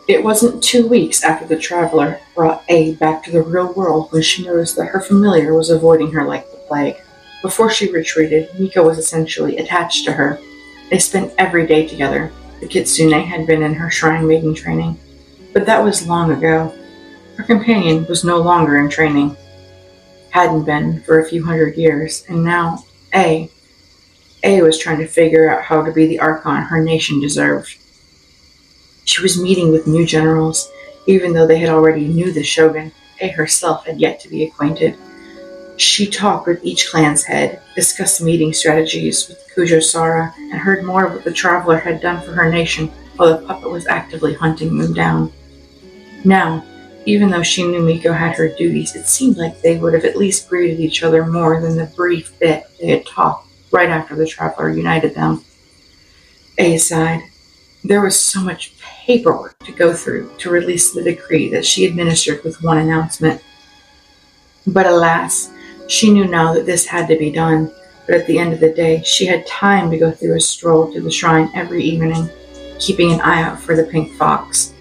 It wasn't 2 weeks after the traveler brought A back to the real world when she noticed that her familiar was avoiding her like the plague. Before she retreated, Miko was essentially attached to her. They spent every day together. The Kitsune had been in her shrine maiden training, but that was long ago. Her companion was no longer in training. Hadn't been for a few hundred years, and now A was trying to figure out how to be the Archon her nation deserved. She was meeting with new generals, even though they had already knew the shogun. A herself had yet to be acquainted. She talked with each clan's head, discussed meeting strategies with Kujo Sara, and heard more of what the traveler had done for her nation while the puppet was actively hunting them down. Now, even though she knew Miko had her duties, it seemed like they would have at least greeted each other more than the brief bit they had talked right after the traveler united them. A sighed. There was so much paperwork to go through to release the decree that she administered with one announcement. But alas, she knew now that this had to be done, but at the end of the day, she had time to go through a stroll to the shrine every evening, keeping an eye out for the pink fox.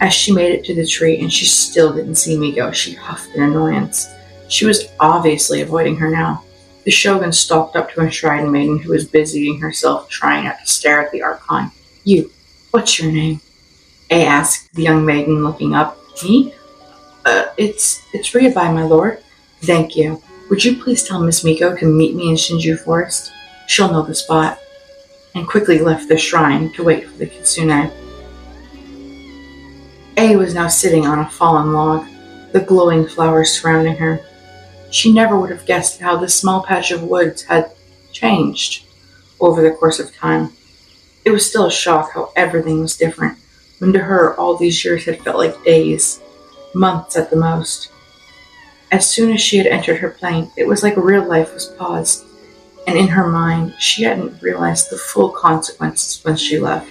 As she made it to the tree and she still didn't see Miko, she huffed in annoyance. She was obviously avoiding her now. The shogun stalked up to a shrine maiden who was busying herself trying not to stare at the Archon. You, what's your name? A asked the young maiden, looking up. Me? It's Ryabai, my lord. Thank you. Would you please tell Miss Miko to meet me in Shinju Forest? She'll know the spot. And quickly left the shrine to wait for the Kitsune. A was now sitting on a fallen log, the glowing flowers surrounding her. She never would have guessed how this small patch of woods had changed over the course of time. It was still a shock how everything was different, when to her all these years had felt like days, months at the most. As soon as she had entered her plane, it was like real life was paused, and in her mind, she hadn't realized the full consequences when she left.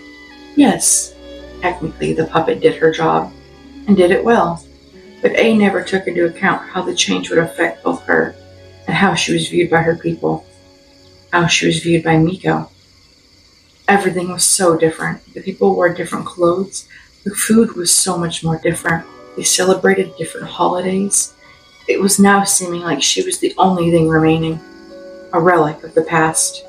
Yes, technically the puppet did her job, and did it well, but A never took into account how the change would affect both her and how she was viewed by her people, how she was viewed by Miko. Everything was so different. The people wore different clothes. The food was so much more different. They celebrated different holidays. It was now seeming like she was the only thing remaining, a relic of the past.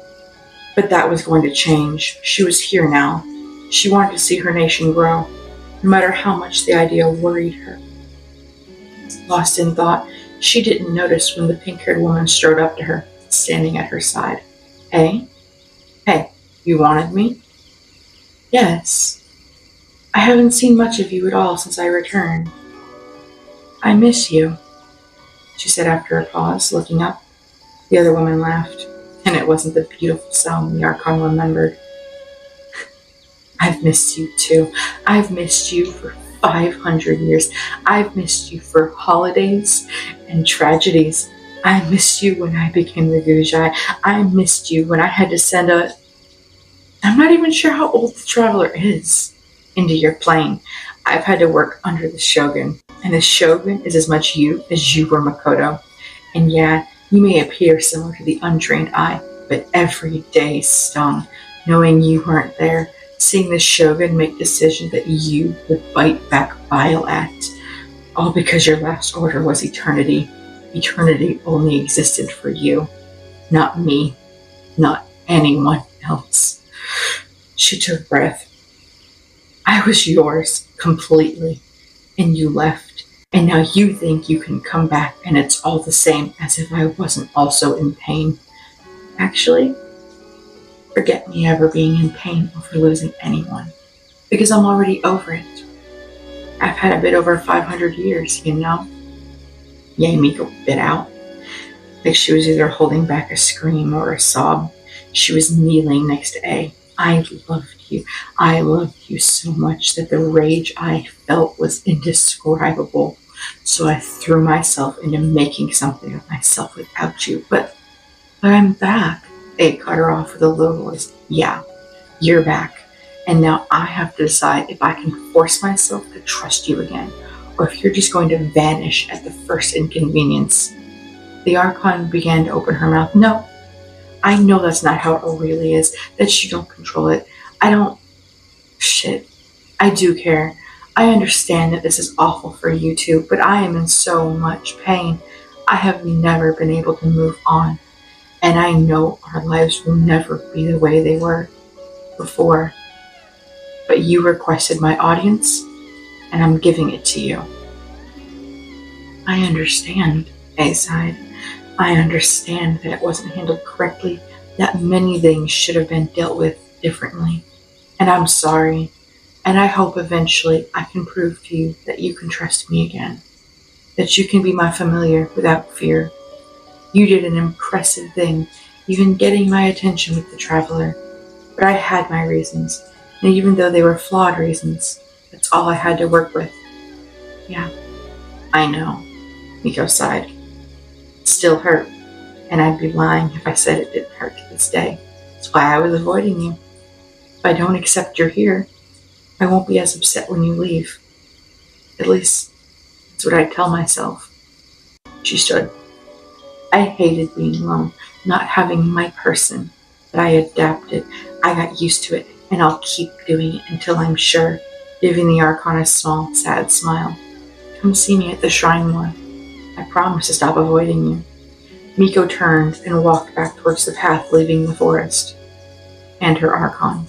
But that was going to change. She was here now. She wanted to see her nation grow, no matter how much the idea worried her. Lost in thought, she didn't notice when the pink-haired woman strode up to her, standing at her side. Hey? Hey, you wanted me? Yes. I haven't seen much of you at all since I returned. I miss you, she said after a pause, looking up. The other woman laughed, and it wasn't the beautiful sound the Archon remembered. I've missed you too. I've missed you for 500 years. I've missed you for holidays and tragedies. I missed you when I became the Gujai. I missed you when I had to send I'm not even sure how old the traveler is, into your plane. I've had to work under the Shogun, and the Shogun is as much you as you were Makoto. And yeah, you may appear similar to the untrained eye, but every day stung, knowing you weren't there, seeing the Shogun make decisions that you would bite back bile at, all because your last order was eternity. Eternity only existed for you, not me, not anyone else. She took breath. I was yours completely, and you left, and now you think you can come back and it's all the same, as if I wasn't also in pain. Actually, forget me ever being in pain over losing anyone, because I'm already over it. I've had a bit over 500 years, you know? Miko bit out, like she was either holding back a scream or a sob. She was kneeling next to A. I loved you. I loved you so much that the rage I felt was indescribable. So I threw myself into making something of myself without you. But I'm back. A cut her off with a low voice. Yeah, you're back. And now I have to decide if I can force myself to trust you again, or if you're just going to vanish at the first inconvenience. The Archon began to open her mouth. No, I know that's not how it really is, that you don't control it. I don't... Shit. I do care. I understand that this is awful for you two, but I am in so much pain. I have never been able to move on, and I know our lives will never be the way they were before. But you requested my audience, and I'm giving it to you." "I understand," A sighed. "I understand that it wasn't handled correctly, that many things should have been dealt with differently. And I'm sorry, and I hope eventually I can prove to you that you can trust me again, that you can be my familiar without fear. You did an impressive thing, even getting my attention with the traveler, but I had my reasons, and even though they were flawed reasons, that's all I had to work with." "Yeah, I know," Miko sighed. "It still hurt, and I'd be lying if I said it didn't hurt to this day. That's why I was avoiding you. If I don't accept you're here, I won't be as upset when you leave. At least, that's what I tell myself." She stood. "I hated being alone, not having my person, but I adapted. I got used to it, and I'll keep doing it until I'm sure," giving the Archon a small, sad smile. "Come see me at the shrine more. I promise to stop avoiding you." Miko turned and walked back towards the path leaving the forest, and her Archon